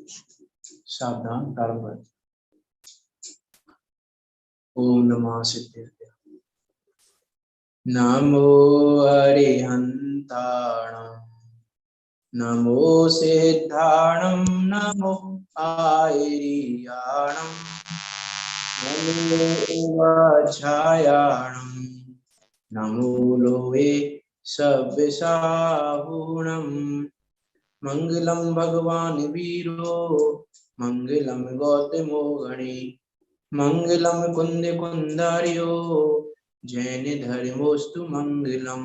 सावधान प्रारंभ। ओम नमः सिद्धेभ्यः। नमो अरिहन्ताणं नमो सिद्धाणं नमो आयर्याणं नमो वज्रायाणं नमो लोहे सव्यसाहुणं मंगलम भगवान वीरो मंगलम गौतमो गणे मंगलम कुंद कुंदार्यो जैन धर्मोस्तु मंगलम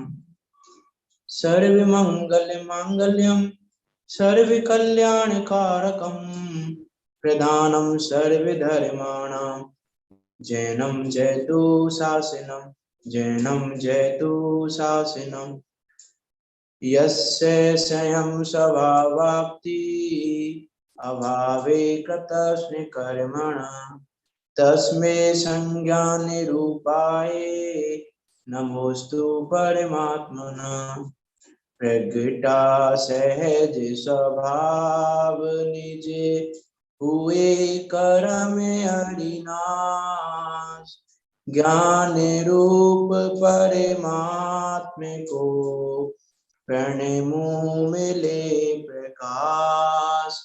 सर्व मंगल मांगल्यम सर्व कल्याण कारकम प्रधानम सर्व धर्माणां जैनम जयतु शासनम जैनम जयतु शासनम यस्य स्वयं स्वभावाप्ति अभावे कृतस्मै कर्मणा तस्मै संज्ञानिरूपाय नमोस्तु परमात्मना प्रगटा सहज स्वभाव निज हुए कर्म हरिनाश ज्ञान रूप परमात्मा को प्रणमु मिले प्रकाश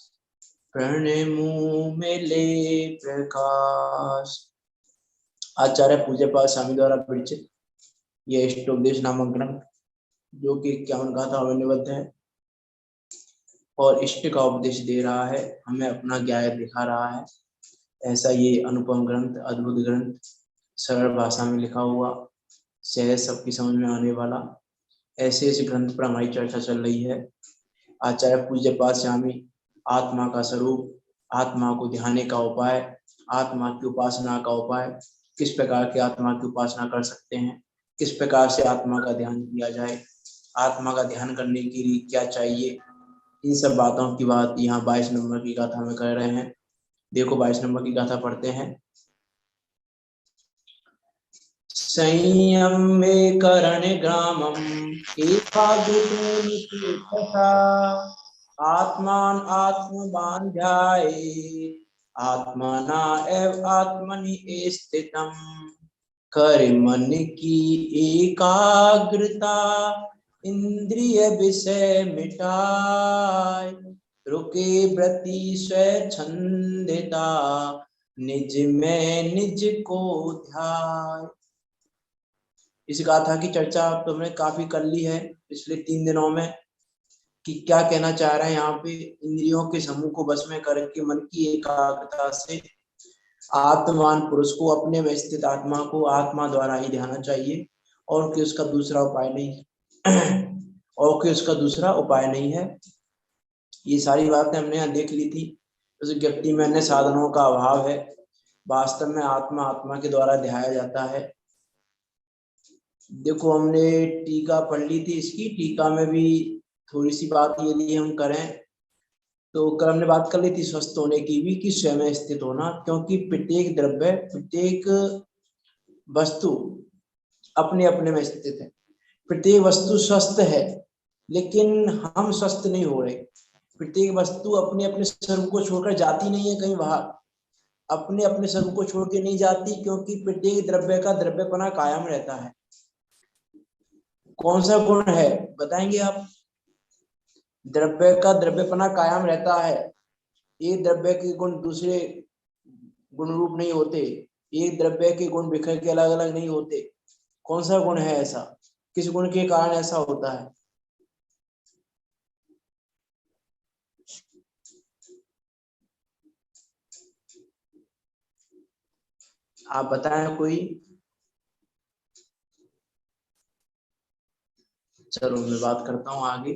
प्रणमु मिले प्रकाश। आचार्य पूज्य पाद स्वामी द्वारा विरचित यह इष्टोपदेश नामक ग्रंथ जो कि 51 गाथा वर्णबद्ध है और इष्ट का उपदेश दे रहा है, हमें अपना ज्ञान दिखा रहा है। ऐसा ये अनुपम ग्रंथ, अद्भुत ग्रंथ, सरल भाषा में लिखा हुआ, सहज सबकी समझ में आने वाला, ऐसे इस ग्रंथ पर हमारी चर्चा चल रही है। आचार्य पूज्य पाद स्वामी आत्मा का स्वरूप, आत्मा को ध्याने का उपाय, आत्मा की उपासना का उपाय, किस प्रकार की आत्मा की उपासना कर सकते हैं, किस प्रकार से आत्मा का ध्यान किया जाए, आत्मा का ध्यान करने के लिए क्या चाहिए, इन सब बातों की बात यहाँ 22 नंबर की गाथा में कर रहे हैं। देखो 22 नंबर की गाथा पढ़ते हैं। संयम में करण ग्रामम एकाग्रता आत्मान आत्मवान ध्याये आत्मना एव आत्मनि स्थितम कर मन की एकाग्रता इंद्रिय विषय मिटाय रुके व्रति स्वच्छंदिता निज में निज को ध्याय। इस गाथा की चर्चा तुमने काफी कर ली है पिछले 3 दिनों में कि क्या कहना चाह रहे हैं यहाँ पे। इंद्रियों के समूह को बस में करके मन की एकाग्रता से आत्मवान पुरुष को, अपने में स्थित आत्मा को आत्मा द्वारा ही ध्याना चाहिए और कि उसका दूसरा उपाय नहीं और कि उसका दूसरा उपाय नहीं है। ये सारी बातें हमने यहाँ देख ली थी। उस व्यक्ति में अन्य साधनों का अभाव है, वास्तव में आत्मा आत्मा के द्वारा ध्याया जाता है। देखो हमने टीका पढ़ ली थी, इसकी टीका में भी थोड़ी सी बात यदि हम करें तो कल हमने बात कर ली थी स्वस्थ होने की भी, कि स्वयं स्थित होना, क्योंकि प्रत्येक द्रव्य, प्रत्येक वस्तु अपने अपने में स्थित है। प्रत्येक वस्तु स्वस्थ है लेकिन हम स्वस्थ नहीं हो रहे। प्रत्येक वस्तु अपने अपने स्वरूप को छोड़कर जाती नहीं है कहीं बाहर, अपने अपने स्वरूप को छोड़ के नहीं जाती, क्योंकि प्रत्येक द्रव्य का द्रव्यपना कायम रहता है। कौन सा गुण है बताएंगे आप? द्रव्य का द्रव्यपना कायम रहता है। एक द्रव्य के गुण दूसरे गुण रूप नहीं होते, एक द्रव्य के गुण बिखर के अलग अलग नहीं होते। कौन सा गुण है ऐसा? किस गुण के कारण ऐसा होता है? आप बताएं कोई। चलो मैं बात करता हूँ आगे।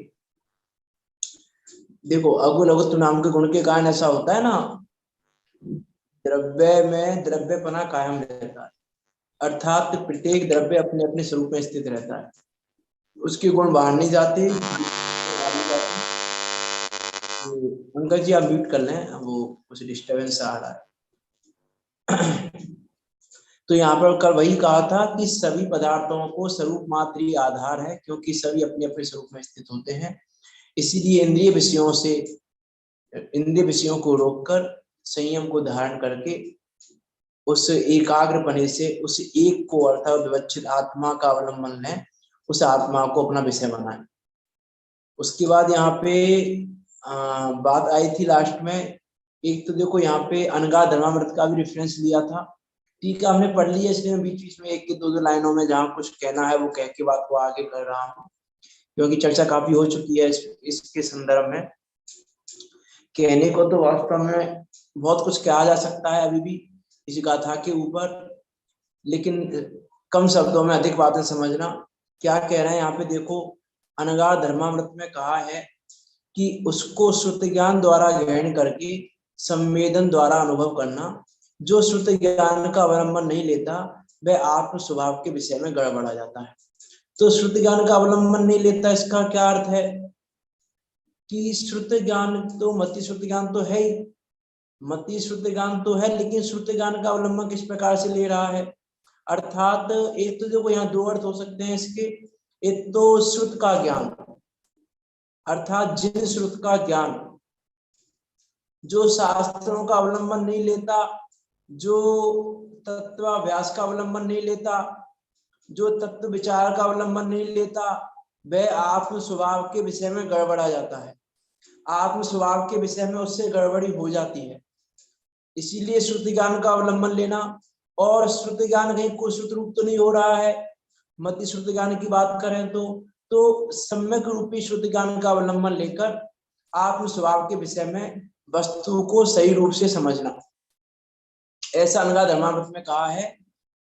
देखो अगुण अगुत्व नाम के गुण के कारण ऐसा होता है ना, द्रव्य में द्रव्यपना कायम रहता है, अर्थात प्रत्येक द्रव्य अपने अपने स्वरूप में स्थित रहता है, उसके गुण बाहर नहीं जाते। अंकल जी आप म्यूट कर लें, वो कुछ डिस्टर्बेंस आ रहा है। तो यहाँ पर कल वही कहा था कि सभी पदार्थों को स्वरूप मात्र ही आधार है, क्योंकि सभी अपने अपने स्वरूप में स्थित होते हैं। इसीलिए इंद्रिय विषयों से इंद्रिय विषयों को रोककर संयम को धारण करके उस एकाग्र पने से उस एक को अर्थात विवक्षित आत्मा का अवलंबन लें, उस आत्मा को अपना विषय बनाएं। उसके बाद यहाँ पे बात आई थी लास्ट में, एक तो देखो यहाँ पे अनगा धर्मामृत का भी रेफरेंस लिया था, ठीक है, हमने पढ़ लिया, इसलिए मैं बीच बीच में एक के दो लाइनों में जहाँ कुछ कहना है वो कह के बात को आगे कर रहा हूँ, क्योंकि चर्चा काफी हो चुकी है इसके संदर्भ में। कहने को तो वास्तव में बहुत कुछ कहा जा सकता है अभी भी इस गाथा के ऊपर, लेकिन कम शब्दों में अधिक बातें समझना। क्या कह रहे हैं यहाँ पे देखो, अनगा धर्मामृत में कहा है कि उसको श्रुत ज्ञान द्वारा ग्रहण करके संवेदन द्वारा अनुभव करना, जो श्रुत ज्ञान का अवलंबन नहीं लेता वह आत्म स्वभाव के विषय में गड़बड़ा जाता है। तो श्रुत ज्ञान का अवलंबन नहीं लेता, इसका क्या अर्थ है कि श्रुत ज्ञान तो मति श्रुत ज्ञान तो है ही, मति श्रुत ज्ञान तो है, लेकिन श्रुत ज्ञान का अवलंबन किस प्रकार से ले रहा है, अर्थात एक तो देखो यहाँ दो अर्थ हो सकते हैं इसके, एक तो श्रुत का ज्ञान अर्थात जिन श्रुत का ज्ञान जो शास्त्रों का अवलंबन नहीं लेता, जो तत्वाभ्यास का अवलंबन नहीं लेता, जो तत्व विचार का अवलंबन नहीं लेता, वह आत्म स्वभाव के विषय में गड़बड़ा जाता है, आत्म स्वभाव के विषय में उससे गड़बड़ी हो जाती है। इसीलिए श्रुति ज्ञान का अवलंबन लेना, और श्रुति ज्ञान कहीं कोई श्रुत रूप तो नहीं हो रहा है, मति श्रुति ज्ञान की बात करें तो सम्यक रूपी श्रुति ज्ञान का अवलंबन लेकर आत्म स्वभाव के विषय में वस्तु को सही रूप से समझना, ऐसा अनगा धर्मामृत में कहा है।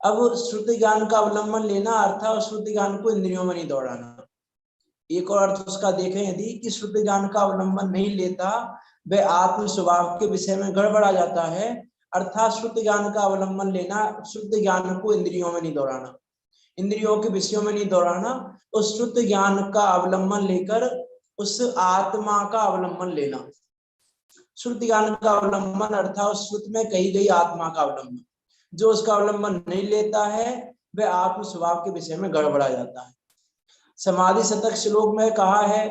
अब श्रुति ज्ञान का अवलंबन लेना अर्थात श्रुति ज्ञान को इंद्रियों में नहीं दौड़ाना। एक और अर्थ उसका देखें यदि कि श्रुति ज्ञान का अवलंबन नहीं लेता वह आत्म स्वभाव के विषय में गड़बड़ा जाता है, अर्थात श्रुति ज्ञान का अवलंबन लेना, श्रुति ज्ञान को इंद्रियों में नहीं दौड़ाना, इंद्रियों के विषयों में नहीं दौड़ाना, उस श्रुति ज्ञान का अवलंबन लेकर उस आत्मा का अवलंबन लेना। श्रुति ज्ञान का अवलंबन अर्थात उस श्रुति में कही गई आत्मा का अवलंबन, जो उसका अवलंबन नहीं लेता है वह आत्म स्वभाव के विषय में गड़बड़ा जाता है। समाधि शतक श्लोक में कहा है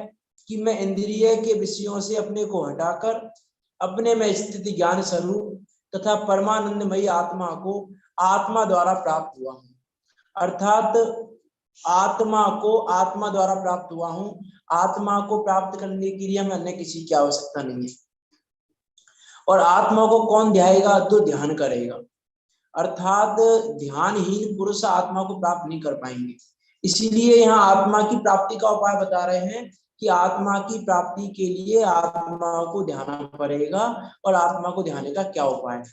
कि मैं इंद्रिय के विषयों से अपने को हटाकर अपने में स्थित ज्ञान स्वरूप तथा परमानंदमयी आत्मा को आत्मा द्वारा प्राप्त हुआ हूँ, अर्थात आत्मा को आत्मा द्वारा प्राप्त हुआ हूँ। आत्मा को प्राप्त करने के लिए हमें अन्य किसी की आवश्यकता नहीं है, और आत्मा को कौन ध्याएगा तो ध्यान करेगा, अर्थात ध्यानहीन पुरुष आत्मा को प्राप्त नहीं कर पाएंगे। इसीलिए यहाँ आत्मा की प्राप्ति का उपाय बता रहे हैं कि आत्मा की प्राप्ति के लिए आत्मा को ध्यान पड़ेगा, और आत्मा को ध्यान का क्या उपाय है,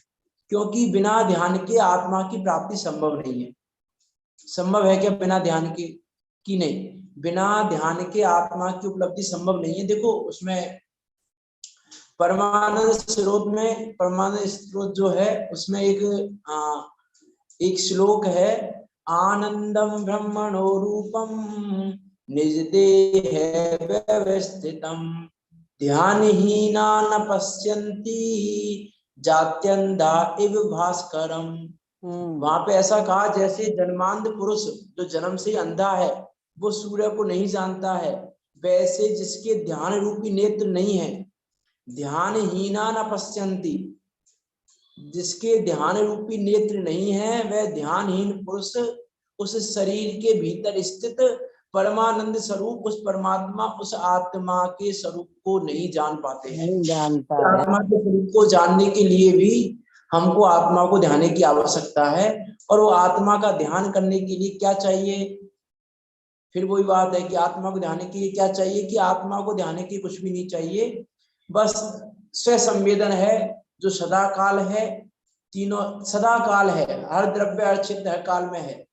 क्योंकि बिना ध्यान के आत्मा की प्राप्ति संभव नहीं है। संभव है क्या बिना ध्यान के? कि नहीं, बिना ध्यान के आत्मा की उपलब्धि संभव नहीं है। देखो उसमें परमानंद स्रोत में, परमानंद स्रोत जो है उसमें एक श्लोक है, आनंदम ब्रह्मणो रूपम निज देह व्यवस्थितम ध्यानहीना न पश्यन्ति जात्यंधा इव भास्करम। वहां पे ऐसा कहा जैसे जन्मांध पुरुष जो जन्म से अंधा है वो सूर्य को नहीं जानता है, वैसे जिसके ध्यान रूपी नेत्र नहीं है, ध्यानहीना न पश्यन्ति, जिसके ध्यान रूपी नेत्र नहीं है वह ध्यानहीन पुरुष उस शरीर के भीतर स्थित परमानंद स्वरूप उस परमात्मा उस आत्मा के स्वरूप को नहीं जान पाते हैं। आत्मा के स्वरूप को जानने के लिए भी हमको आत्मा को ध्यान की आवश्यकता है, और वो आत्मा का ध्यान करने के लिए क्या चाहिए? फिर वही बात है कि आत्मा को ध्यान के लिए क्या चाहिए कि आत्मा को ध्यान की कुछ भी नहीं चाहिए, बस स्व संवेदन है जो सदा काल है, तीनों सदा काल है, हर द्रव्य हर क्षेत्र हर काल में है,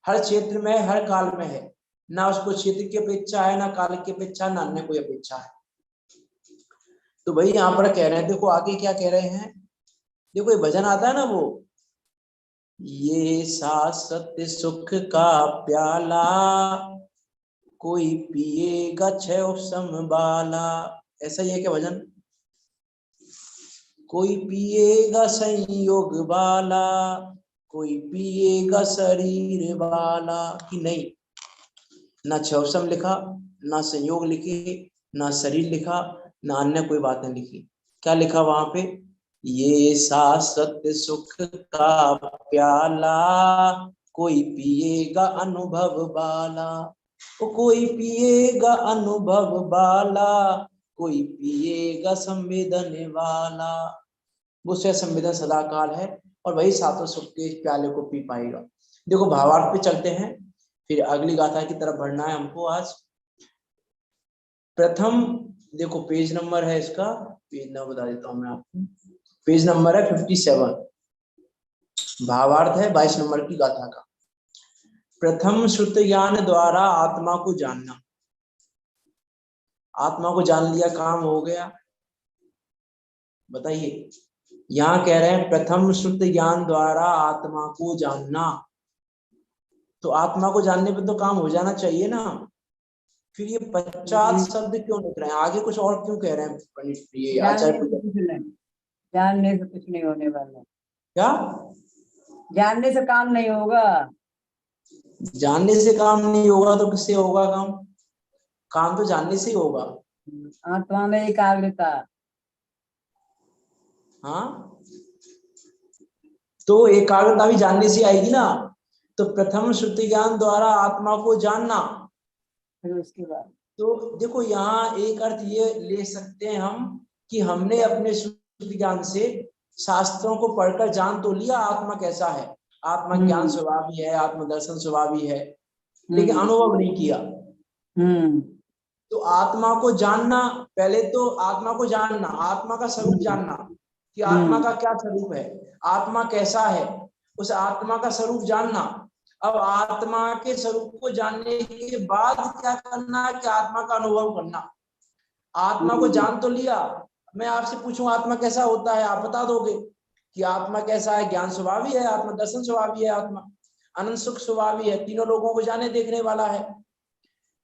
हर क्षेत्र में हर काल में है, ना उसको क्षेत्र की अपेक्षा है, ना काल की अपेक्षा, ना अन्य कोई अपेक्षा है। तो भाई यहाँ पर कह रहे हैं, देखो आगे क्या कह रहे हैं, देखो ये भजन आता है ना, वो ये शाश्वत सुख का प्याला कोई पिएगा क्षय संभाला, ऐसा ही है क्या भजन? कोई पिएगा संयोग वाला कोई पिएगा शरीर वाला, कि नहीं, ना क्षय लिखा, ना संयोग लिखे, ना शरीर लिखा, ना अन्य कोई बातें लिखी, क्या लिखा वहां पे, ये शाश्वत सुख का प्याला कोई पिएगा अनुभव वाला, वो कोई पिएगा अनुभव वाला, कोई पिएगा संवेदन वाला। वो स्वयं संवेदन सदाकाल है और वही सातों सुख के इस प्याले को पी पाएगा। देखो भावार्थ पे चलते हैं, फिर अगली गाथा की तरफ बढ़ना है हमको आज। प्रथम देखो पेज नंबर है इसका, पेज नंबर बता देता हूं मैं आपको, पेज नंबर है 57, भावार्थ है 22 नंबर की गाथा का। प्रथम श्रुत ज्ञान द्वारा आत्मा को जानना, आत्मा को जान लिया, काम हो गया। बताइए, यहाँ कह रहे हैं प्रथम श्रुत ज्ञान द्वारा आत्मा को जानना, तो आत्मा को जानने पे तो काम हो जाना चाहिए ना। फिर ये पश्चात शब्द क्यों लिख रहे हैं, आगे कुछ और क्यों कह रहे हैं पंडित, ये आचार्य? जानने से कुछ नहीं होने वाला। क्या? जानने से काम नहीं होगा। जानने से काम नहीं होगा तो किससे होगा काम? काम तो जानने से ही होगा। आत्मा में एकाग्रता। हाँ, तो एकाग्रता भी जानने से आएगी ना। तो प्रथम श्रुति ज्ञान द्वारा आत्मा को जानना, फिर उसके बाद तो देखो यहाँ एक अर्थ ये ले सकते हैं हम कि हमने अपने श्रुति ज्ञान से शास्त्रों को पढ़कर जान तो लिया आत्मा कैसा है, आत्मा ज्ञान स्वभावी है, आत्मदर्शन स्वभावी है, लेकिन अनुभव नहीं किया। तो आत्मा को जानना, पहले तो आत्मा को जानना, आत्मा का स्वरूप जानना कि आत्मा का क्या स्वरूप है, आत्मा कैसा है, उस आत्मा का स्वरूप जानना। अब आत्मा के स्वरूप को जानने के बाद क्या करना है कि आत्मा का अनुभव करना। आत्मा को जान तो लिया, मैं आपसे पूछूं आत्मा कैसा होता है, आप बता दोगे कि आत्मा कैसा है, ज्ञान स्वभावी है, आत्मा दर्शन स्वभावी है, आत्मा अनंत सुख स्वभावी है, तीनों लोगों को जाने देखने वाला है,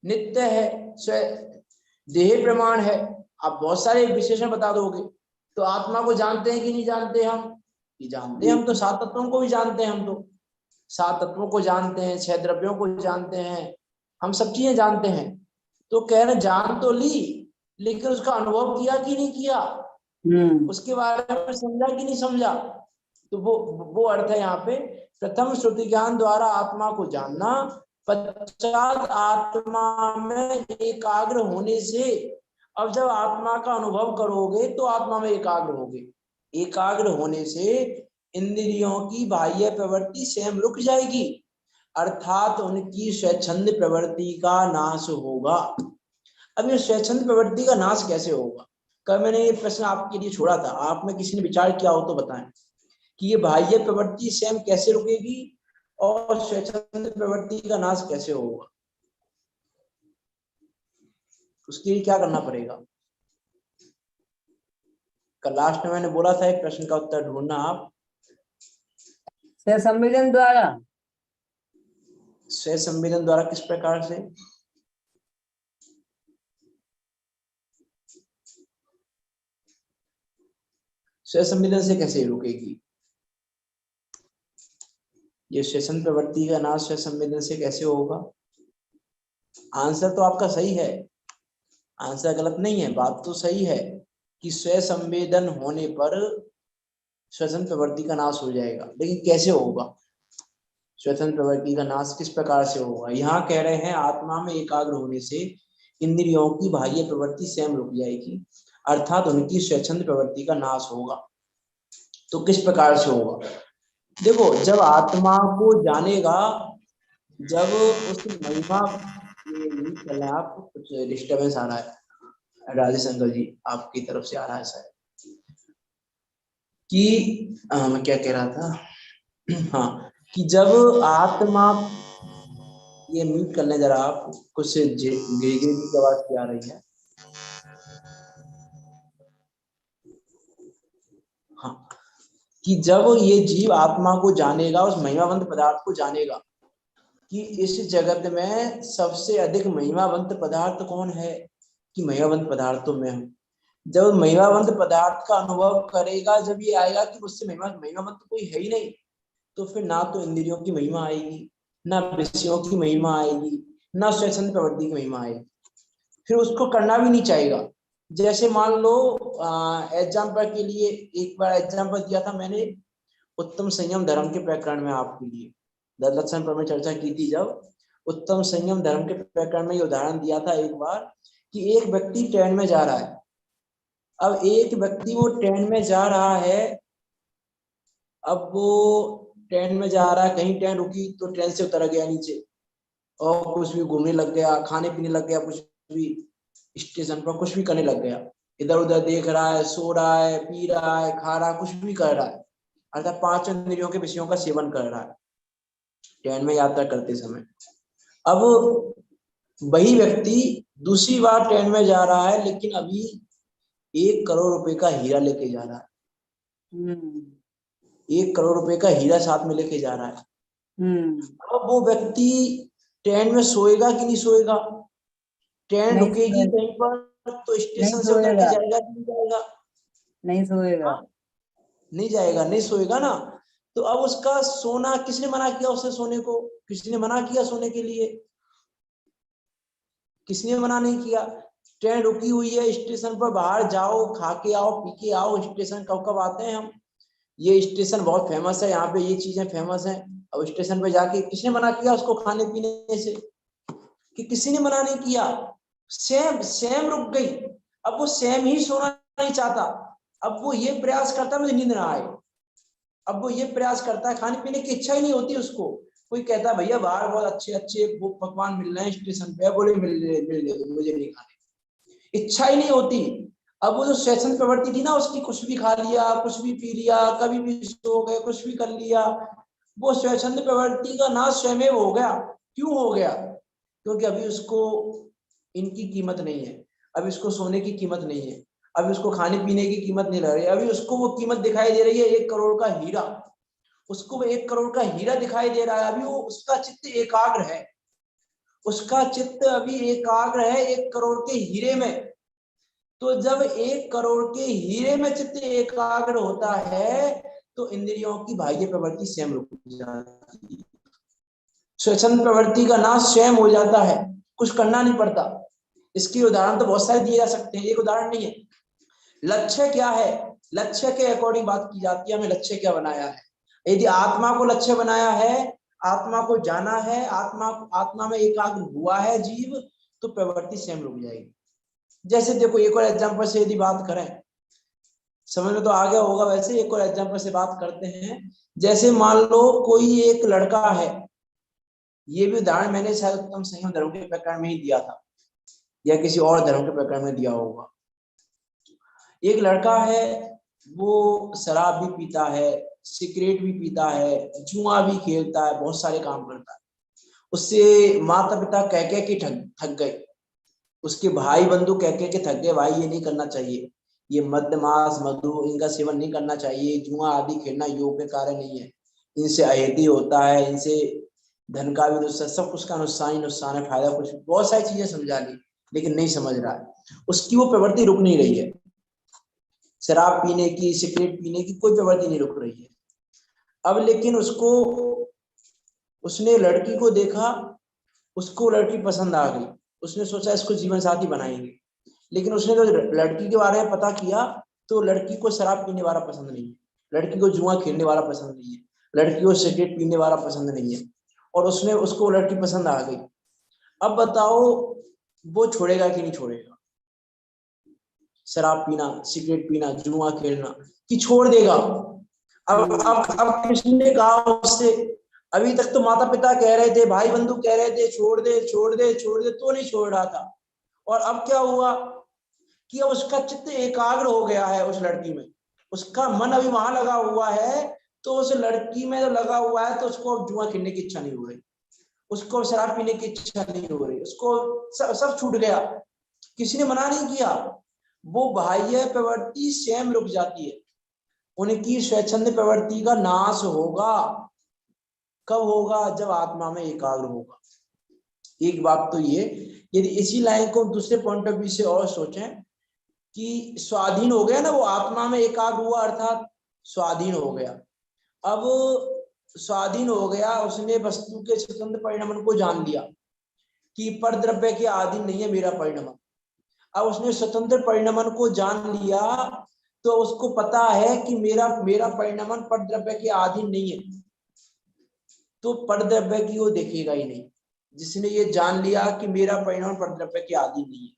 नित्य है, देह प्रमाण है, आप बहुत सारे विशेषण बता दोगे। तो आत्मा को जानते हैं कि नहीं जानते हम? कि जानते हैं हम, तो सात तत्वों को भी जानते हैं, हम तो सात तत्वों को जानते हैं, 6 द्रव्यों को जानते हैं, हम सब चीजें जानते हैं। तो कह रहे जान तो ली, लेकिन उसका अनुभव किया कि नहीं किया, उसके बारे में समझा कि नहीं समझा। तो वो अर्थ है यहाँ पे, प्रथम श्रुति ज्ञान द्वारा आत्मा को जानना, पश्चात आत्मा में एकाग्र होने से। अब जब आत्मा का अनुभव करोगे तो आत्मा में एकाग्र होगे, एकाग्र होने से इंद्रियों की बाह्य प्रवृत्ति स्वयं रुक जाएगी, अर्थात उनकी स्वच्छंद प्रवृत्ति का नाश होगा। अब ये स्वच्छंद प्रवृत्ति का नाश कैसे होगा? कल मैंने ये प्रश्न आपके लिए छोड़ा था, आप में किसी ने विचार किया हो तो बताएं कि ये बाह्य प्रवृत्ति स्वयं कैसे रुकेगी और स्वच्छंद प्रवृत्ति का नाश कैसे होगा, उसके लिए क्या करना पड़ेगा? कल लास्ट में मैंने बोला था एक प्रश्न का उत्तर ढूंढना आप। संवेदन द्वारा, स्व संवेदन द्वारा किस प्रकार से? स्व संवेदन से कैसे रुकेगी ये स्वच्छंद प्रवृत्ति का नाश? स्व संवेदन से कैसे होगा? आंसर तो आपका सही है, आंसर गलत नहीं है, बात तो सही है कि स्व संवेदन होने पर स्वच्छंद प्रवृत्ति का नाश हो जाएगा, लेकिन कैसे होगा? स्वच्छंद प्रवृत्ति का नाश किस प्रकार से होगा? यहाँ कह रहे हैं आत्मा में एकाग्र होने से इंद्रियों की बाह्य प्रवृत्ति स्वयं रुक जाएगी, अर्थात उनकी स्वच्छंद प्रवृत्ति का नाश होगा। तो किस प्रकार से होगा? देखो, जब आत्मा को जानेगा, जब उस महिमा, ये आपको कुछ डिस्टर्बेंस आ रहा है राजेश अंकल जी, आपकी तरफ से आ रहा है शायद, कि मैं क्या कह रहा था, हाँ, कि जब आत्मा, ये म्यूट कर लें जरा आप, कुछ गिरी की आवाज आ रही है। हाँ, कि जब ये जीव आत्मा को जानेगा, उस महिमावंत पदार्थ को जानेगा कि इस जगत में सबसे अधिक महिमावंत पदार्थ कौन है, कि महिमावंत पदार्थ तो मैं हूं। जब महिमावंत पदार्थ का अनुभव करेगा, जब ये आएगा कि उससे महिमावंत कोई है ही नहीं, तो फिर ना तो इंद्रियों की महिमा आएगी, ना विषयों की महिमा आएगी, ना स्वच्छंद प्रवृत्ति की महिमा आएगी, फिर उसको करना भी नहीं चाहेगा। जैसे मान लो एग्जाम्पल के लिए एक बार एग्जाम्पल दिया था मैंने उत्तम संयम धर्म के प्रकरण में आपके लिए, दर्शन पर मैं चर्चा की थी जब, उत्तम संयम धर्म के प्रकरण में ये उदाहरण दिया था एक बार कि एक व्यक्ति ट्रेन में जा रहा है। अब एक व्यक्ति वो ट्रेन में जा रहा है, अब वो ट्रेन में जा रहा है, कहीं ट्रेन रुकी तो ट्रेन से उतर गया नीचे और कुछ भी घूमने लग गया, खाने पीने लग गया, कुछ भी स्टेशन पर कुछ भी करने लग गया, इधर उधर देख रहा है, सो रहा है, पी रहा है, खा रहा है, कुछ भी कर रहा है, अर्थात पांच इंद्रियों के विषयों का सेवन कर रहा है ट्रेन में यात्रा करते समय। अब वही व्यक्ति दूसरी बार ट्रेन में जा रहा है, लेकिन अभी 1 करोड़ रुपए का हीरा लेके जा रहा है। 1 करोड़ रुपए का हीरा साथ में लेके जा रहा है। अब वो व्यक्ति ट्रेन में सोएगा कि नहीं सोएगा? ट्रेन रुकेगी कहीं पर तो स्टेशन से उतर के जाएगा कि नहीं जाएगा? नहीं सोएगा। नहीं जाएगा, नहीं सोएगा ना। तो अब उसका सोना किसने मना किया? उसे सोने को किसने मना किया? सोने के लिए किसने मना नहीं किया? ट्रेन रुकी हुई है, स्टेशन पर बाहर जाओ, खा के आओ, पी के आओ। स्टेशन कब कब आते हैं हम, ये स्टेशन बहुत फेमस है, यहाँ पे ये चीजें फेमस हैं। अब स्टेशन पे जाके किसने मना किया उसको खाने पीने से? कि किसी ने मना नहीं किया। सेम रुक गई। अब वो सेम ही सोना नहीं चाहता, अब वो ये प्रयास करता है मुझे नींद ना आए। अब वो ये प्रयास करता है, खाने पीने की इच्छा ही नहीं होती उसको। कोई कहता है भैया बाहर बहुत अच्छे अच्छे वो पकवान मिल रहे हैं स्टेशन पे, बोले मिल रहे मुझे नहीं खाने, इच्छा ही नहीं होती। अब वो जो स्वेच्छंद प्रवृत्ति थी ना उसकी, कुछ भी खा लिया, कुछ भी पी लिया, कभी भी सो गए, कुछ भी कर लिया, वो स्वेच्छंद प्रवृत्ति का नाश स्वयं हो गया। क्यों हो गया? क्योंकि अभी उसको इनकी कीमत नहीं है, अभी उसको सोने की कीमत नहीं है, अभी उसको खाने पीने की कीमत नहीं लग रही, अभी उसको वो कीमत दिखाई दे रही है 1 करोड़ का हीरा। उसको वो 1 करोड़ का हीरा दिखाई दे रहा है, अभी वो उसका चित्त एकाग्र है, उसका चित्त अभी एकाग्र है 1 करोड़ के हीरे में। तो जब 1 करोड़ के हीरे में चित्त एकाग्र होता है तो इंद्रियों की बाह्य प्रवृत्ति स्वयं रुक जाती है, स्वच्छंद प्रवृत्ति का नाश स्वयं हो जाता है, कुछ करना नहीं पड़ता। इसकी उदाहरण तो बहुत सारे दिए जा सकते हैं, एक उदाहरण नहीं है। लक्ष्य क्या है? लक्ष्य के अकॉर्डिंग बात की जाती है, हमें लक्ष्य क्या बनाया है। यदि आत्मा को लक्ष्य बनाया है, आत्मा को जाना है, आत्मा में एकाग्र हुआ है जीव, तो प्रवृत्ति स्वयं रुक जाएगी। जैसे देखो एक और एग्जांपल से यदि बात करें, समझ में तो आ गया होगा, वैसे एक और एग्जांपल से बात करते हैं। जैसे मान लो कोई एक लड़का है, ये भी उदाहरण मैंने शायद उत्तम संयम धर्म के प्रकरण में ही दिया था या किसी और धर्म के प्रकरण में दिया होगा। एक लड़का है, वो शराब भी पीता है, सिगरेट भी पीता है, जुआ भी खेलता है, बहुत सारे काम करता है। उससे माता पिता कह कह के थक गए, उसके भाई बंधु कह कह के थक गए, भाई ये नहीं करना चाहिए, ये मद्य मांस मधु इनका सेवन नहीं करना चाहिए, जुआ आदि खेलना योग्य कार्य नहीं है, इनसे अहेती होता है, इनसे धन का भी नुकसान, सब कुछ का नुकसान ही नुकसान है, फायदा कुछ, बहुत सारी चीजें समझा ली, लेकिन नहीं समझ रहा है। उसकी वो प्रवृत्ति रुक नहीं रही है, शराब पीने की, सिगरेट पीने की कोई प्रवृत्ति नहीं रुक रही है। अब लेकिन उसने लड़की को देखा, उसको लड़की पसंद आ गई, उसने सोचा इसको जीवन साथी बनाएंगे। लेकिन उसने तो लड़की के बारे में पता किया तो लड़की को शराब पीने वाला पसंद नहीं है, लड़की को जुआ खेलने वाला पसंद नहीं है, लड़की को सिगरेट पीने वाला पसंद नहीं है, और उसको लड़की पसंद आ गई। अब बताओ वो छोड़ेगा कि नहीं छोड़ेगा? शराब पीना, सिगरेट पीना, जुआ खेलना, कि छोड़ देगा? अब किसने कहा उससे? अभी तक तो माता पिता कह रहे थे, भाई बंधु कह रहे थे छोड़ दे छोड़ दे छोड़ दे, तो नहीं छोड़ रहा था। और अब क्या हुआ कि उसका चित्त एकाग्र हो गया है उस लड़की में, उसका मन अभी वहां लगा हुआ है, तो उस लड़की में जो लगा हुआ है, तो उसको अब जुआ खेलने की इच्छा नहीं हो रही, उसको शराब पीने की इच्छा नहीं हो रही, उसको सब छूट गया, किसी ने मना नहीं किया। वो बाह्य प्रवृत्ति स्वयं रुक जाती है, उनकी स्वच्छंद प्रवृत्ति का नाश होगा। कब होगा? जब आत्मा में एकाग्र होगा। एक बात तो ये, यदि इसी लाइन को दूसरे पॉइंट ऑफ व्यू से और सोचें कि स्वाधीन हो गया ना, वो आत्मा में एकाग्र हुआ अर्थात स्वाधीन हो गया। अब स्वाधीन हो गया, उसने वस्तु के स्वतंत्र परिणाम को जान लिया कि पर द्रव्य के अधीन नहीं है मेरा परिणाम। अब उसने स्वतंत्र परिणमन को जान लिया तो उसको पता है कि मेरा मेरा परिणमन परद्रव्य के अधीन नहीं है, तो परद्रव्य की वो देखेगा ही नहीं। जिसने ये जान लिया कि मेरा परिणमन परद्रव्य के अधीन नहीं है,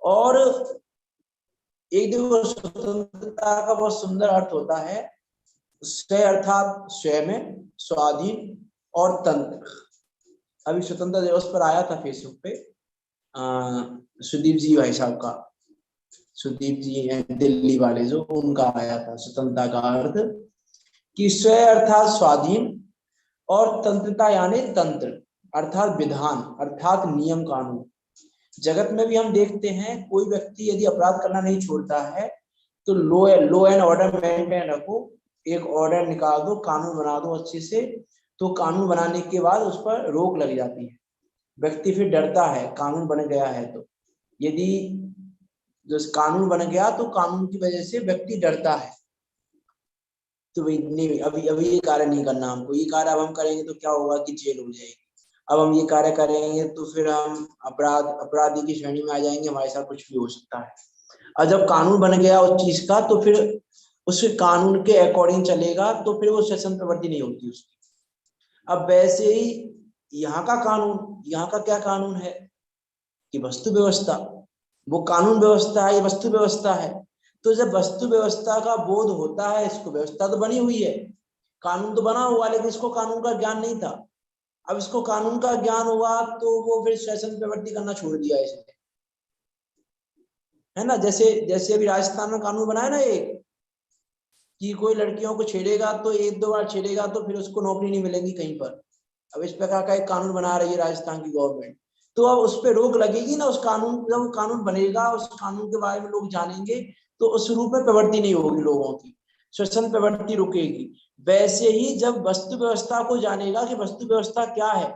और एक देखो स्वतंत्रता का बहुत सुंदर अर्थ होता है, स्व अर्थात स्वयं में, स्वाधीन और तंत्र। अभी स्वतंत्रता दिवस पर आया था फेसबुक पे सुदीप जी भाई साहब का, सुदीप जी हैं दिल्ली वाले जो, उनका आया था स्वतंत्रता का अर्थ कि स्व अर्थात स्वाधीन और तंत्रता यानी तंत्र अर्थात विधान अर्थात नियम कानून। जगत में भी हम देखते हैं कोई व्यक्ति यदि अपराध करना नहीं छोड़ता है तो लो एंड ऑर्डर मेंटेन रखो, एक ऑर्डर निकाल दो, कानून बना दो अच्छे से, तो कानून बनाने के बाद उस पर रोक लग जाती है। व्यक्ति फिर डरता है, कानून बन गया है तो, यदि जो कानून बन गया तो कानून की वजह से व्यक्ति डरता है, तो भाई नहीं अभी अभी ये कार्य नहीं करना हमको, ये कार्य अब हम करेंगे तो क्या होगा कि जेल हो जाएगी, अब हम ये कार्य करेंगे तो फिर हम अपराधी की श्रेणी में आ जाएंगे, हमारे साथ कुछ भी हो सकता है। और जब कानून बन गया उस चीज का तो फिर उस कानून के अकॉर्डिंग चलेगा, तो फिर वो शासन प्रवृत्ति नहीं होती उसकी। अब वैसे ही यहाँ का कानून, यहाँ का क्या कानून है कि वस्तु व्यवस्था, वो कानून व्यवस्था है, ये वस्तु व्यवस्था है। तो जब वस्तु व्यवस्था का बोध होता है, इसको व्यवस्था तो बनी हुई है, कानून तो बना हुआ, लेकिन इसको कानून का ज्ञान नहीं था। अब इसको कानून का ज्ञान हुआ तो वो फिर शासन प्रवृत्ति करना छोड़ दिया इसने, है ना। जैसे जैसे अभी राजस्थान में कानून बनाया ना एक, कि कोई लड़कियों को छेड़ेगा तो एक दो बार छेड़ेगा तो फिर उसको नौकरी नहीं मिलेगी कहीं पर। अब इस प्रकार का एक कानून बना रही है राजस्थान की गवर्नमेंट, तो अब उस पर रोक लगेगी ना, उस कानून, जब कानून बनेगा उस कानून के बारे में लोग जानेंगे तो उस रूप में प्रवृत्ति नहीं होगी लोगों की, श्वसन प्रवृत्ति रुकेगी। वैसे ही जब वस्तु व्यवस्था को जानेगा कि वस्तु व्यवस्था क्या है,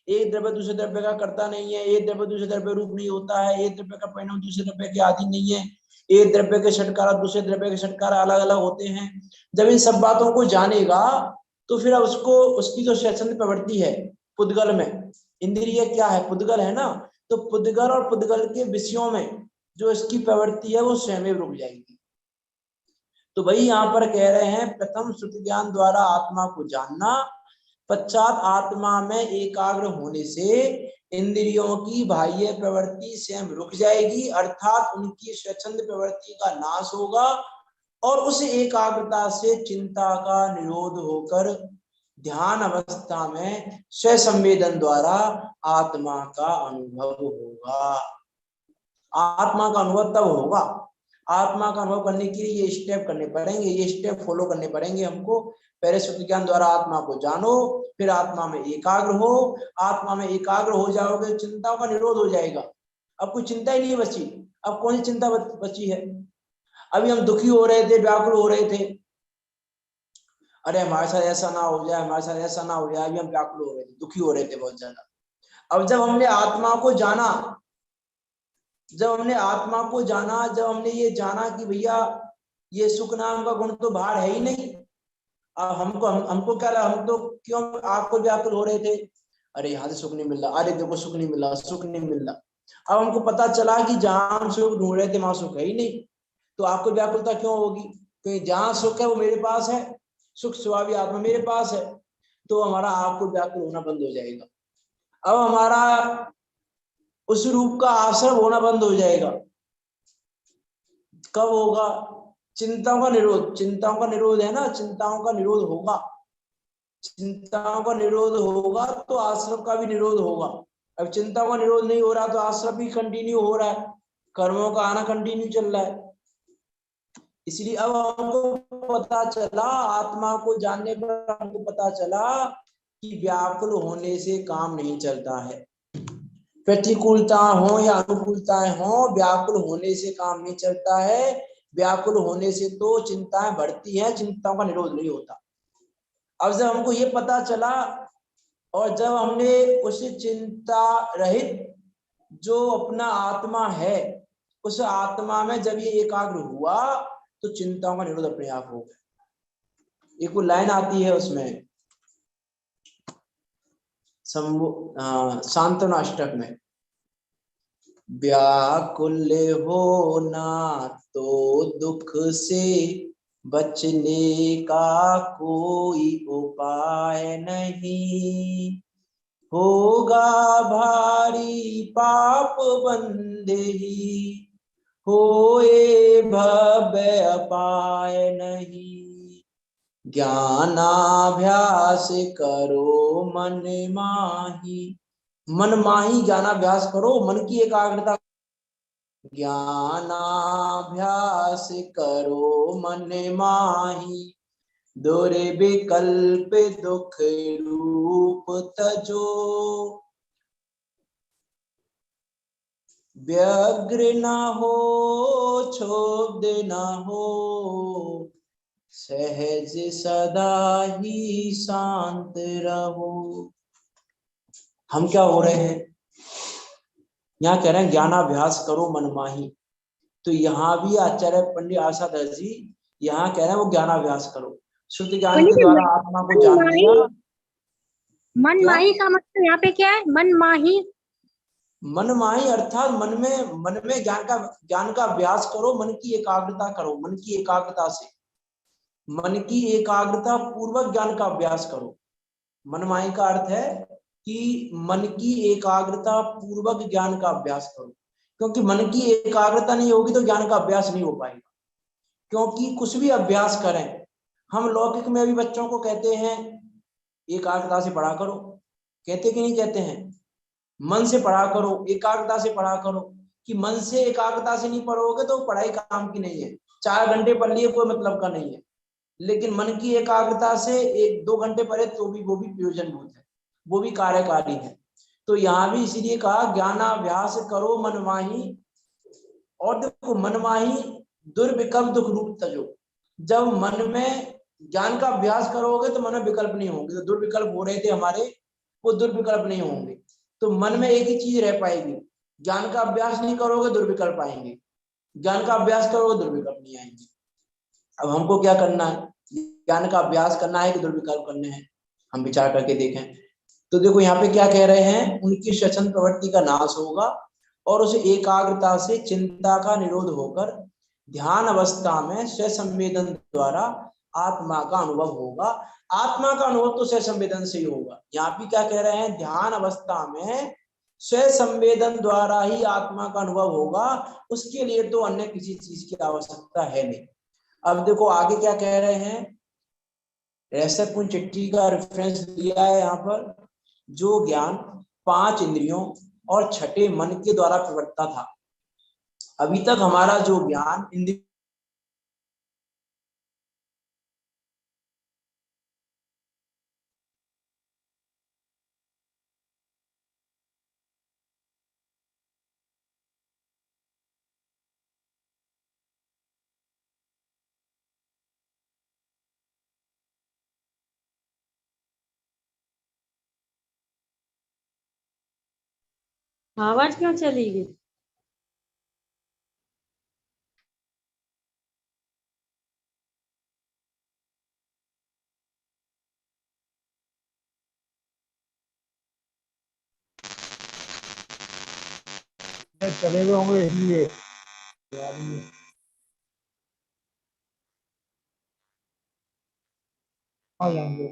एक द्रव्य दूसरे द्रव्य का करता नहीं है, एक द्रव्य दूसरे द्रव्य रूप नहीं होता है, एक द्रव्य का परिणाम दूसरे द्रव्य के अधीन नहीं है, एक द्रव्य के षटकार दूसरे द्रव्य के षटकार अलग अलग होते हैं। जब इन सब बातों को जानेगा तो फिर उसको उसकी जो स्वच्छंद प्रवृत्ति है पुद्गल में, इंद्रिय क्या है, पुद्गल है ना, तो पुद्गल और पुद्गल के विषयों में जो इसकी प्रवृत्ति है वो स्वयं रुक जाएगी। तो वही यहाँ पर कह रहे हैं, प्रथम श्रुति ज्ञान द्वारा आत्मा को जानना, पश्चात आत्मा में एकाग्र होने से इंद्रियों की बाह्य प्रवृत्ति स्वयं रुक जाएगी, अर्थात उनकी स्वच्छंद प्रवृत्ति का नाश होगा और उस एकाग्रता से चिंता का निरोध होकर ध्यान अवस्था में स्वसंवेदन द्वारा आत्मा का अनुभव होगा। आत्मा का अनुभव तब होगा, आत्मा का अनुभव करने के लिए ये स्टेप करने पड़ेंगे, ये स्टेप फॉलो करने पड़ेंगे हमको। पहले श्रुति ज्ञान द्वारा आत्मा को जानो, फिर आत्मा में एकाग्र हो, आत्मा में एकाग्र हो जाओगे चिंताओं का निरोध हो जाएगा, अब कोई चिंता ही नहीं बची। अब कौन सी चिंता बची है? अभी हम दुखी हो रहे थे, व्याकुल हो रहे थे, अरे हमारे साथ ऐसा ना हो जाए, हमारे साथ ऐसा ना हो जाए, अभी हम व्याकुल हो रहे थे, दुखी हो रहे थे बहुत ज्यादा। अब जब हमने आत्मा को जाना, जब हमने आत्मा को जाना, जब हमने ये जाना कि भैया ये सुख नाम का गुण तो बाहर है ही नहीं, अब हमको क्या लगा, हम तो क्यों आपको व्याकुल हो रहे थे, अरे यहाँ से सुख नहीं मिल रहा, अरे देखो सुख नहीं मिल रहा, सुख नहीं मिल रहा। अब हमको पता चला कि जहां हम सुख ढूंढ रहे थे वहां सुख है ही नहीं, तो आपको व्याकुलता क्यों होगी? क्योंकि जहां सुख है वो मेरे पास है, सुख स्वाभाविक आत्मा मेरे पास है, तो हमारा आपको व्याकुल होना बंद हो जाएगा। अब हमारा उस रूप का आश्रय होना बंद हो जाएगा। कब होगा? चिंताओं का निरोध, चिंताओं का निरोध है ना, चिंताओं का निरोध होगा, चिंताओं का निरोध होगा तो आश्रम का भी निरोध होगा। अब चिंताओं का निरोध नहीं हो रहा तो आश्रम भी कंटिन्यू हो रहा है, कर्मों का आना कंटिन्यू चल रहा है। इसलिए अब हमको पता चला, आत्मा को जानने पर हमको पता चला कि व्याकुल होने से काम नहीं चलता है। प्रतिकूलता हो या अनुकूलताएं हो, व्याकुल होने से काम नहीं चलता है। व्याकुल होने से तो चिंताएं बढ़ती हैं, चिंताओं का निरोध नहीं होता। अब जब हमको ये पता चला और जब हमने उस चिंता रहित जो अपना आत्मा है, उस आत्मा में जब ये एकाग्र हुआ तो चिंताओं का निरोध अपने आप हो गया। एक वो लाइन आती है उसमें सांत्वना अष्टक में, व्याकुल होना तो दुख से बचने का कोई उपाय नहीं। होगा भारी पाप बंदेही, होए भय अपाय नहीं। ज्ञानाभ्यास करो मन माही, मन माही ज्ञानाभ्यास करो, मन की एकाग्रता। ज्ञानाभ्यास करो मन माही, दुर्विकल्प दुख रूप तजो। व्यग्र न हो, क्षुब्ध न हो, सहज सदा ही शांत रहो। हम क्या हो रहे हैं, यहाँ कह रहे हैं ज्ञानाभ्यास करो मनमाही। तो यहाँ भी आचार्य पंडित आशा जी यहाँ कह रहे हैं वो ज्ञानाभ्यास करो, शुद्ध ज्ञान के पंडित जी, द्वारा आत्मा को जान मनमाही, लिया। क्या मनमाही का मतलब यहाँ पे क्या है? मनमाही मनमाही अर्थात मन में ज्ञान का अभ्यास करो, मन की एकाग्रता करो, मन की एकाग्रता से, मन की एकाग्रता पूर्वक ज्ञान का अभ्यास करो। मनमाही का अर्थ है कि मन की एकाग्रता पूर्वक ज्ञान का अभ्यास करो, क्योंकि मन की एकाग्रता नहीं होगी तो ज्ञान का अभ्यास नहीं हो पाएगा। क्योंकि कुछ भी अभ्यास करें, हम लौकिक में भी बच्चों को कहते हैं एकाग्रता से पढ़ा करो, कहते कि नहीं कहते हैं, मन से पढ़ा करो, एकाग्रता से पढ़ा करो। कि मन से एकाग्रता से नहीं पढ़ोगे तो पढ़ाई काम की नहीं है, 4 घंटे पढ़ लिए कोई मतलब का नहीं है। लेकिन मन की एकाग्रता से 1-2 घंटे पढ़े तो भी वो भी प्रयोजनभूत है, वो भी कार्यकारी है। तो यहाँ भी इसीलिए कहा ज्ञानाभ्यास करो मनमाही। और देखो मनमाही दुर्विकल्प दुख रूप तजो, जब मन में ज्ञान का अभ्यास करोगे तो मन में विकल्प नहीं होंगे, तो दुर्विकल्प हो रहे थे हमारे, वो दुर्विकल्प नहीं होंगे। तो मन में एक ही चीज रह पाएगी, ज्ञान का अभ्यास नहीं करोगे दुर्विकल्प आएंगे, ज्ञान का अभ्यास करोगे दुर्विकल्प नहीं आएंगे। अब हमको क्या करना है, ज्ञान का अभ्यास करना है कि दुर्विकल्प करने हैं, हम विचार करके देखें। तो देखो यहाँ पे क्या कह रहे हैं, उनकी स्वच्छंद प्रवृत्ति का नाश होगा और उसे एकाग्रता से चिंता का निरोध होकर ध्यान अवस्था में स्वसंवेदन द्वारा आत्मा का अनुभव होगा। आत्मा का अनुभव तो स्वसंवेदन से ही होगा। यहाँ पे क्या कह रहे हैं, ध्यान अवस्था में स्वसंवेदन द्वारा ही आत्मा का अनुभव होगा, उसके लिए तो अन्य किसी चीज की आवश्यकता है नहीं। अब देखो आगे क्या कह रहे हैं, रहस्यपूर्ण चिट्ठी का रेफरेंस दिया है यहाँ पर। जो ज्ञान 5 इंद्रियों और छठे मन के द्वारा प्रवृत्ता था, अभी तक हमारा जो ज्ञान इंद्रिय आवाज क्यों चली गई? चले गए होंगे इसलिए। आ जाएंगे।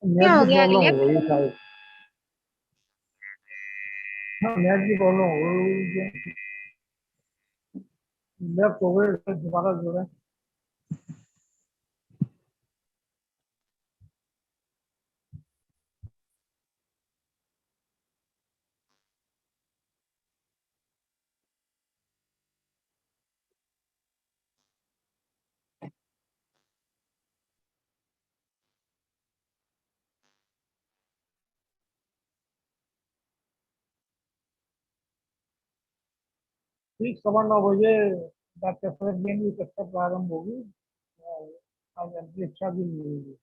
क्या हो की गया प्रॉब्लम हो लेफ्ट? गई शायद। हाँ, नेट की प्रॉब्लम हो गई, लेफ्ट हो गए, फिर दोबारा जुड़े। ठीक 9:15 बजे डॉक्टर सरजन की कक्षा प्रारंभ होगी। आज अंतरिक्षा भी मिलेगी।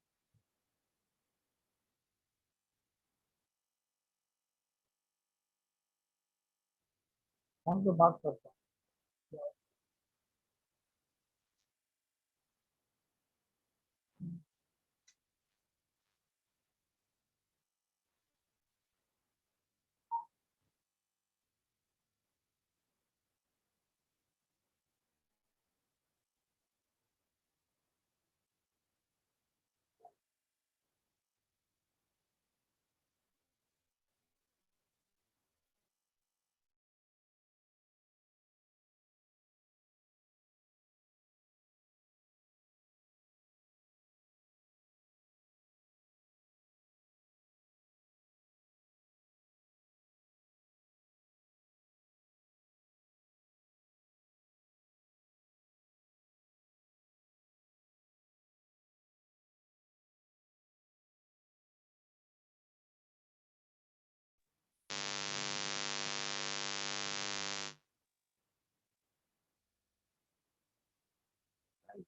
हम तो बात करता हूँ।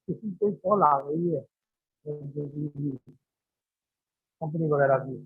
किसी कोई कॉल आ गई है कंपनी वगैरह की।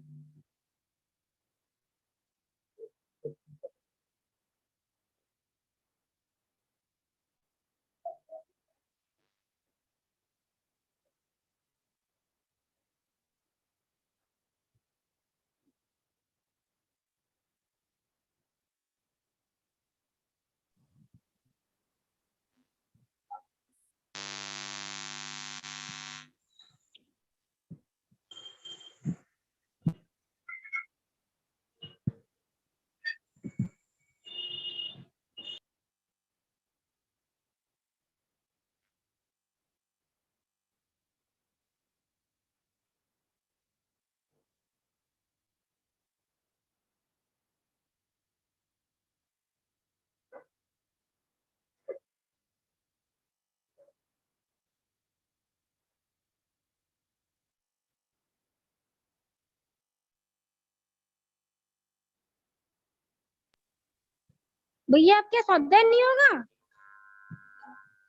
भैया आप क्या सावधान नहीं होगा?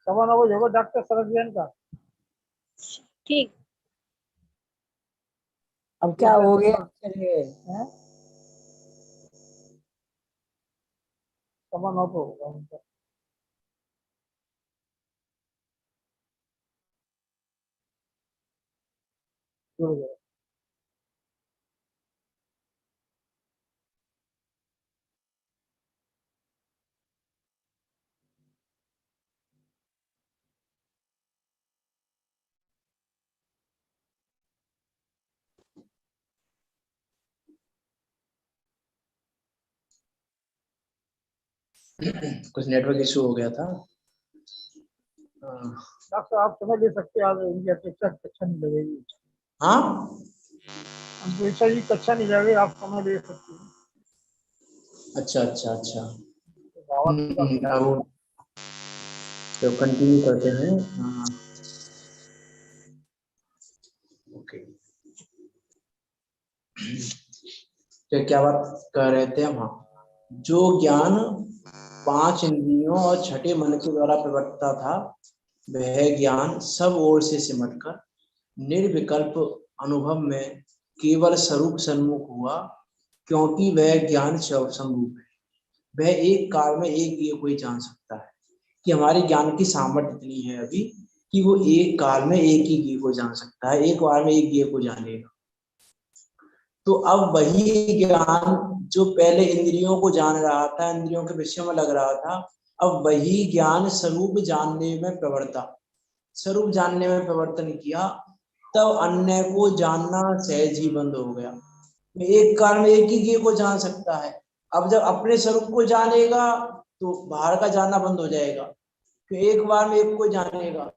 9:15 बजे होगा डॉक्टर सरजन का। ठीक। अब क्या हो गया, चलिए। 9:15 को होगा उनका। जुड़ गए। कुछ नेटवर्क इशू हो गया था। डॉक्टर आप समय ले सकते हैं, आज इनकी अपेक्षा कक्षा नहीं लगेगी। हाँ, अपेक्षा की कक्षा नहीं लगेगी, आप समय ले सकते हैं। अच्छा अच्छा अच्छा। दावत का समय अब तो कंटिन्यू करते हैं। ओके, तो क्या बात कर रहे थे हम? हाँ, जो ज्ञान 5 इंद्रियों और छठे मन के द्वारा प्रवर्तता था, वह ज्ञान सब ओर से सिमटकर निर्विकल्प अनुभव में केवल स्वरूप सन्मुख हुआ, क्योंकि वह ज्ञान स्वरूप है। वह एक काल में एक ज्ञेय को ही जान सकता है। कि हमारे ज्ञान की सामर्थ्य इतनी है अभी कि वो एक काल में एक ही ज्ञेय को जान सकता है, एक बार में एक ज्ञेय को जानेगा। तो अब वही ज्ञान जो पहले इंद्रियों को जान रहा था, इंद्रियों के विषय में लग रहा था, अब वही ज्ञान स्वरूप जानने में प्रवृत्ता, स्वरूप जानने में प्रवर्तन किया। तब अन्य को जानना सहज ही बंद हो गया। एक काल में एक ही को जान सकता है। अब जब अपने स्वरूप को जानेगा तो बाहर का जानना बंद हो जाएगा। तो एक बार में एक को जानेगा,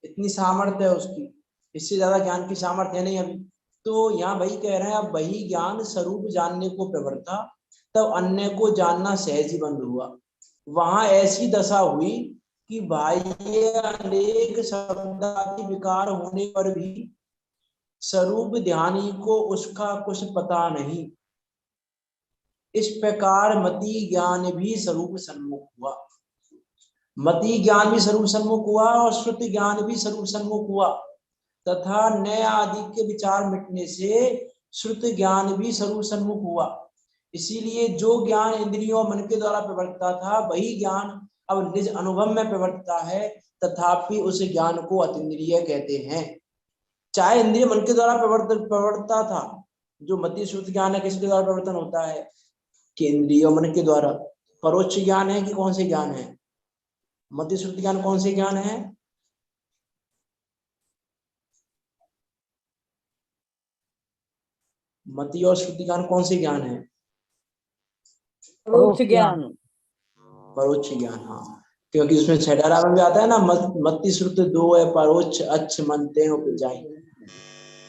इतनी सामर्थ्य है उसकी, इससे ज्यादा ज्ञान की सामर्थ्य नहीं अभी। तो यहाँ वही कह रहे हैं, अब वही ज्ञान स्वरूप जानने को प्रवृत्ता, तब अन्य को जानना सहज ही बंद हुआ। वहां ऐसी दशा हुई कि बाह्य अनेक शब्दादि विकार होने पर भी स्वरूप ध्यानी को उसका कुछ पता नहीं। इस प्रकार मति ज्ञान भी स्वरूप सन्मुख हुआ। मति ज्ञान भी स्वरूप सन्मुख हुआ और श्रुति ज्ञान भी स्वरूप सन्मुख हुआ, तथा नय आदि के विचार मिटने से श्रुति ज्ञान भी स्वरूप सन्मुख हुआ। इसीलिए जो ज्ञान इंद्रियों मन के द्वारा प्रवर्तता था, वही ज्ञान अब निज अनुभव में प्रवर्तता है, तथापि उस ज्ञान को अतीन्द्रिय कहते हैं। चाहे इंद्रिय मन के द्वारा प्रवर्तता था, जो मति श्रुति ज्ञान है किसके द्वारा प्रवर्तन होता है, कि इंद्रिय मन के द्वारा। परोक्ष ज्ञान है कि कौन से ज्ञान है, मति श्रुति ज्ञान कौन से ज्ञान है? मति और श्रुति ज्ञान कौन से ज्ञान है? परोक्ष ज्ञान। परोक्ष ज्ञान, हाँ, क्योंकि उसमें छठारा में भी आता है ना, मति श्रुत दो है परोक्ष अच्छ मनते उपजाई।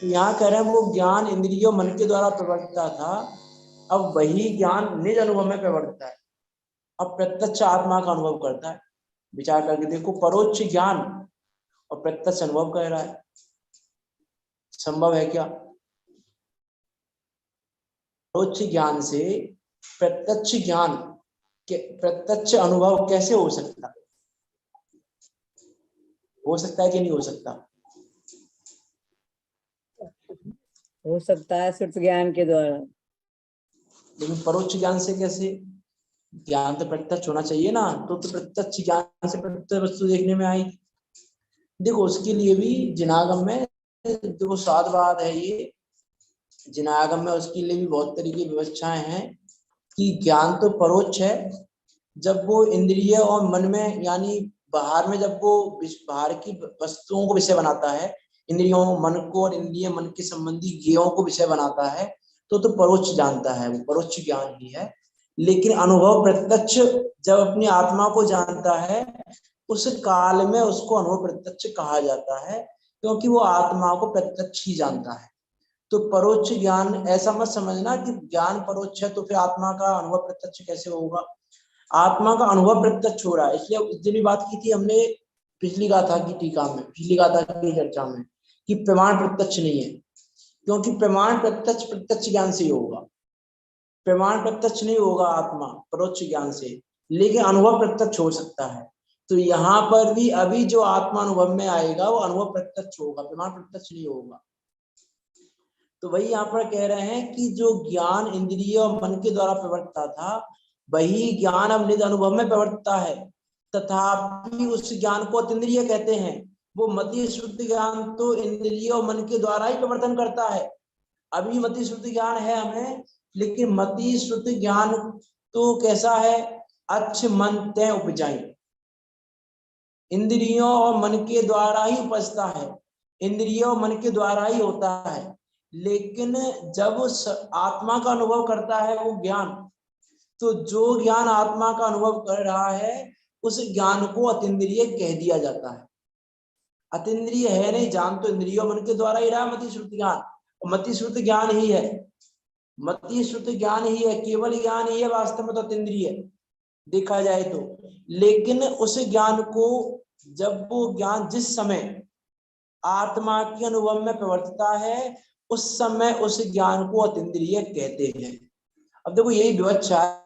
तो यहाँ कह रहे हैं वो ज्ञान इंद्रियों मन के द्वारा प्रवर्तता था, अब वही ज्ञान निज अनुभव में प्रवर्तता है, अब प्रत्यक्ष आत्मा का अनुभव करता है। विचार करके देखो, परोक्ष ज्ञान और प्रत्यक्ष अनुभव कह रहा है, संभव है क्या? परोक्ष ज्ञान से प्रत्यक्ष ज्ञान के प्रत्यक्ष अनुभव कैसे हो सकता है? हो सकता है कि नहीं हो सकता? हो सकता है श्रुत ज्ञान के द्वारा। लेकिन परोक्ष ज्ञान से कैसे? ज्ञान तो प्रत्यक्ष होना चाहिए ना, तो प्रत्यक्ष ज्ञान से प्रत्यक्ष वस्तु देखने में आएगी। देखो उसके लिए भी जिनागम में, देखो सात बात है ये, जिनागम में उसके लिए भी बहुत तरीके की व्यवस्थाएं हैं कि ज्ञान तो परोक्ष है जब वो इंद्रिय और मन में, यानी बाहर में, जब वो बाहर की वस्तुओं को विषय बनाता है, इंद्रियों मन को और इंद्रिय मन के संबंधी ज्ञेयों को विषय बनाता है, तो परोक्ष जानता है, वो परोक्ष ज्ञान ही है। लेकिन अनुभव प्रत्यक्ष जब अपनी आत्मा को जानता है, उस काल में उसको अनुभव प्रत्यक्ष कहा जाता है, क्योंकि वो आत्मा को प्रत्यक्ष ही जानता है। तो परोक्ष ज्ञान, ऐसा मत समझना कि ज्ञान परोक्ष है तो फिर आत्मा का अनुभव प्रत्यक्ष कैसे होगा। आत्मा का अनुभव प्रत्यक्ष हो रहा है। इसलिए उस दिन भी बात की थी हमने, पिछली गाथा की टीका में, पिछली गाथा की चर्चा में, कि प्रमाण प्रत्यक्ष नहीं है, क्योंकि प्रमाण प्रत्यक्ष ज्ञान से ही होगा। प्रमाण प्रत्यक्ष नहीं होगा आत्मा परोक्ष ज्ञान से, लेकिन अनुभव प्रत्यक्ष हो सकता है। तो यहाँ पर भी अभी जो आत्मा अनुभव में आएगा वो अनुभव प्रत्यक्ष होगा, प्रमाण प्रत्यक्ष नहीं होगा। तो वही यहाँ पर कह रहे हैं कि जो ज्ञान इंद्रिय और मन के द्वारा प्रवर्तता था, वही ज्ञान अब निज अनुभव में प्रवर्तता है, तथापि उस ज्ञान को अतीन्द्रिय कहते हैं। वो मति श्रुति ज्ञान तो इंद्रिय और मन के द्वारा ही प्रवर्तन करता है। अभी मति श्रुति ज्ञान है हमें, लेकिन मति श्रुति ज्ञान तो कैसा है, अच्छ मन तय उपजाई, इंद्रियों और मन के द्वारा ही उपजता है, इंद्रियों और मन के द्वारा ही होता है। लेकिन जब आत्मा का अनुभव करता है वो ज्ञान, तो जो ज्ञान आत्मा का अनुभव कर रहा है उस ज्ञान को अतीन्द्रिय कह दिया जाता है। अतीन्द्रिय है नहीं, ज्ञान तो इंद्रियों मन के द्वारा ही रहा, मति श्रुति ज्ञान, मति श्रुति ज्ञान ही है, मति श्रुति ज्ञान ही है, केवल ज्ञान ही है वास्तव में तो अतीन्द्रिय देखा जाए तो। लेकिन उस ज्ञान को, जब वो ज्ञान जिस समय आत्मा के अनुभव में प्रवर्तता है, उस समय उस ज्ञान को अतीन्द्रिय कहते हैं। अब देखो यही व्यवस्था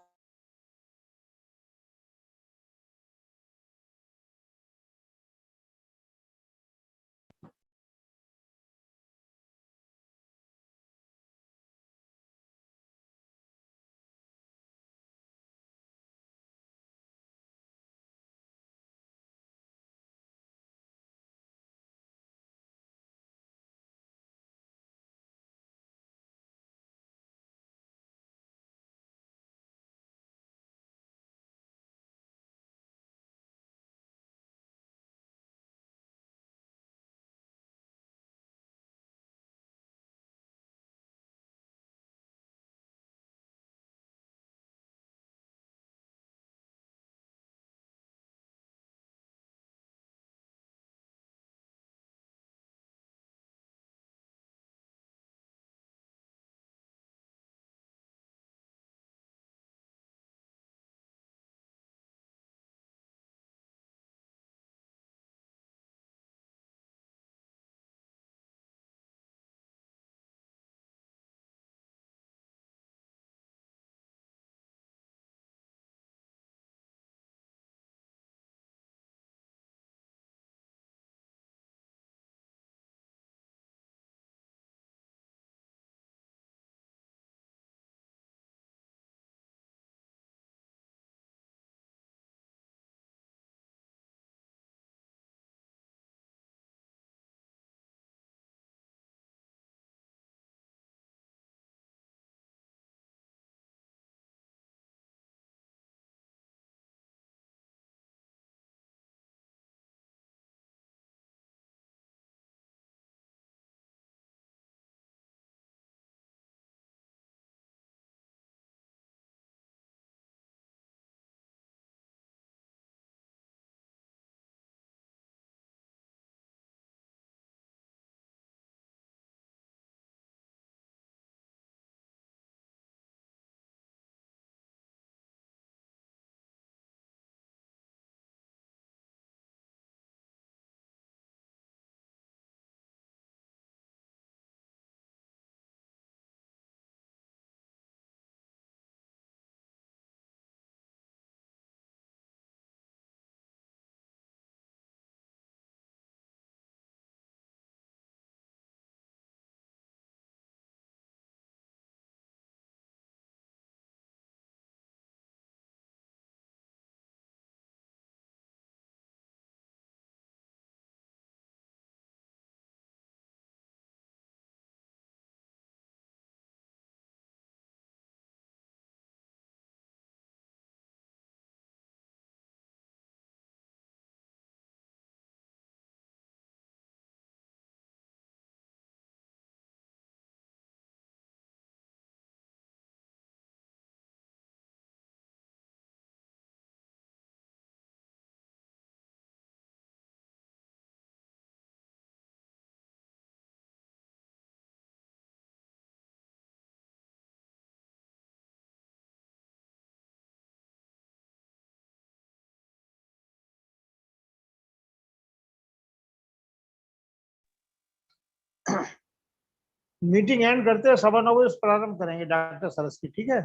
मीटिंग एंड करते हैं, 9:15 बजे प्रारंभ करेंगे डॉक्टर सरस की, ठीक है।